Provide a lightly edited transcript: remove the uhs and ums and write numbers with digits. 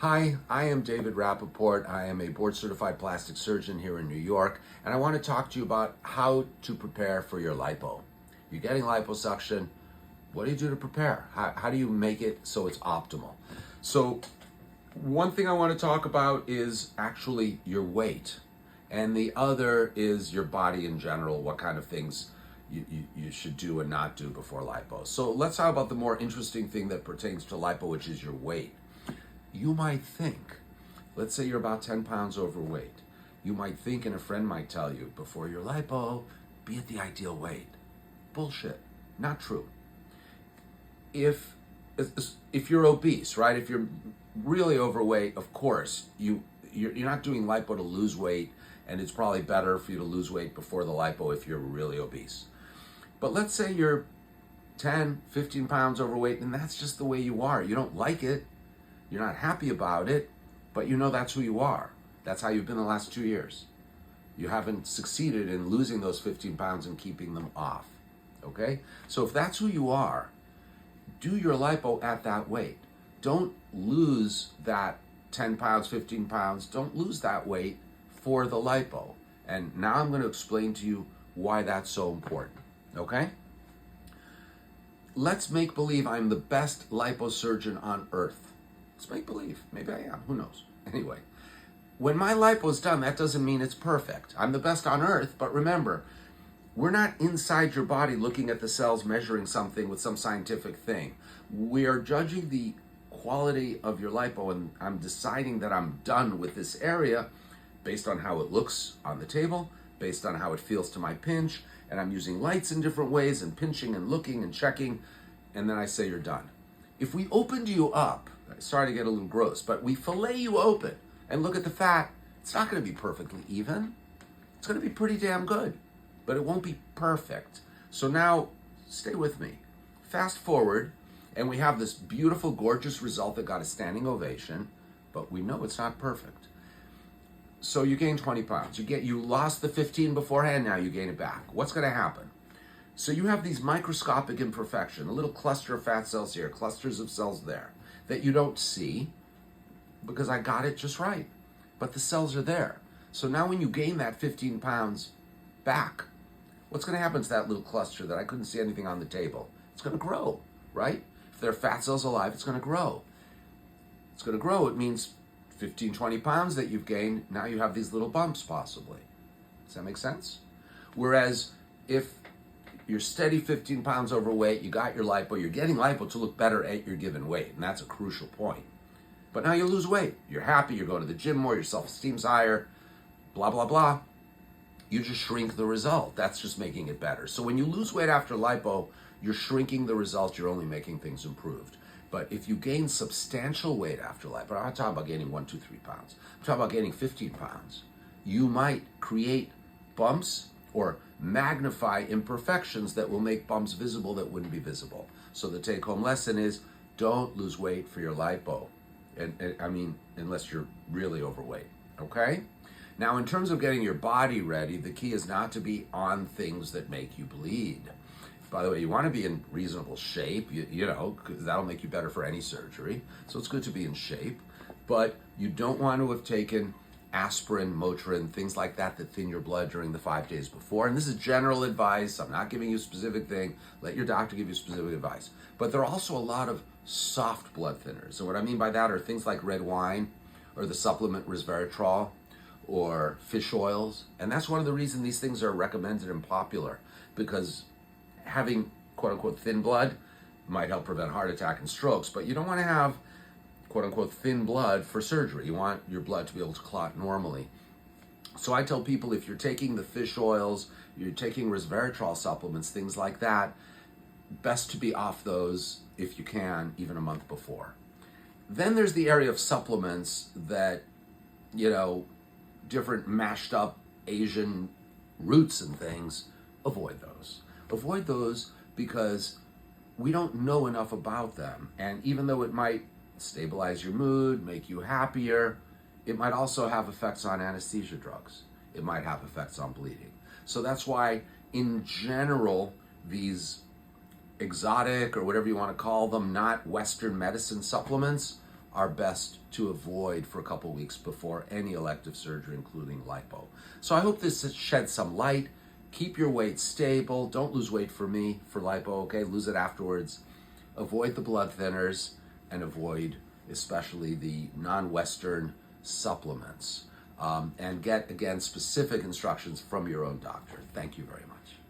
Hi, I am David Rapaport. I am a board certified plastic surgeon here in New York, and I want to talk to you about how to prepare for your lipo. You're getting liposuction. What do you do to prepare? How do you make it so it's optimal? So, one thing I want to talk about is actually your weight, and the other is your body in general, what kind of things you should do and not do before lipo. So, let's talk about the more interesting thing that pertains to lipo, which is your weight. You might think, let's say you're about 10 pounds overweight. You might think, and a friend might tell you, before your lipo, be at the ideal weight. Bullshit. Not true. If you're obese, right? If you're really overweight, of course, you're not doing lipo to lose weight, and it's probably better for you to lose weight before the lipo if you're really obese. But let's say you're 10, 15 pounds overweight, and that's just the way you are. You don't like it. You're not happy about it, but you know that's who you are. That's how you've been the last 2 years. You haven't succeeded in losing those 15 pounds and keeping them off, okay? So if that's who you are, do your lipo at that weight. Don't lose that 10 pounds, 15 pounds. Don't lose that weight for the lipo. And now I'm going to explain to you why that's so important, okay? Let's make believe I'm the best liposurgeon on earth. Let's make believe. Maybe I am. Who knows? Anyway, when my lipo's done, that doesn't mean it's perfect. I'm the best on earth, but remember, we're not inside your body looking at the cells, measuring something with some scientific thing. We are judging the quality of your lipo, and I'm deciding that I'm done with this area based on how it looks on the table, based on how it feels to my pinch, and I'm using lights in different ways and pinching and looking and checking, and then I say you're done. If we opened you up, sorry to get a little gross, but we fillet you open and look at the fat, it's not going to be perfectly even. It's going to be pretty damn good, but it won't be perfect. So now, stay with me. Fast forward, and we have this beautiful, gorgeous result that got a standing ovation, but we know it's not perfect. So you gain 20 pounds. You lost the 15 beforehand, now you gain it back. What's going to happen? So you have these microscopic imperfections, a little cluster of fat cells here, clusters of cells there, that you don't see because I got it just right. But the cells are there. So now when you gain that 15 pounds back, what's going to happen to that little cluster that I couldn't see anything on the table? It's going to grow, right? If there are fat cells alive, it's going to grow. It's going to grow. It means 15, 20 pounds that you've gained, now you have these little bumps possibly. Does that make sense? Whereas if you're steady 15 pounds overweight, you got your lipo, you're getting lipo to look better at your given weight, and that's a crucial point. But now you lose weight. You're happy, you're going to the gym more, your self-esteem's higher, blah, blah, blah. You just shrink the result. That's just making it better. So when you lose weight after lipo, you're shrinking the result, you're only making things improved. But if you gain substantial weight after lipo, I'm not talking about gaining 1, 2, 3 pounds. I'm talking about gaining 15 pounds. You might create bumps or magnify imperfections that will make bumps visible that wouldn't be visible. So the take-home lesson is don't lose weight for your lipo. And I mean, unless you're really overweight, okay? Now, in terms of getting your body ready, the key is not to be on things that make you bleed. By the way, you want to be in reasonable shape, you know, because that'll make you better for any surgery. So it's good to be in shape, but you don't want to have taken aspirin, Motrin, things like that thin your blood during the 5 days before. And this is general advice. I'm not giving you a specific thing. Let your doctor give you specific advice. But there are also a lot of soft blood thinners. And what I mean by that are things like red wine or the supplement resveratrol or fish oils. And that's one of the reasons these things are recommended and popular, because having quote unquote thin blood might help prevent heart attack and strokes, but you don't want to have quote unquote thin blood for surgery. You want your blood to be able to clot normally. So I tell people, if you're taking the fish oils, you're taking resveratrol supplements, things like that, best to be off those if you can, even a month before. Then there's the area of supplements that, you know, different mashed up Asian roots and things, avoid those. Avoid those because we don't know enough about them. And even though it might stabilize your mood, make you happier, it might also have effects on anesthesia drugs. It might have effects on bleeding. So that's why, in general, these exotic or whatever you want to call them, not Western medicine supplements, are best to avoid for a couple weeks before any elective surgery, including lipo. So I hope this sheds some light. Keep your weight stable. Don't lose weight for me for lipo, okay? Lose it afterwards. Avoid the blood thinners and avoid especially the non-Western supplements. And get, again, specific instructions from your own doctor. Thank you very much.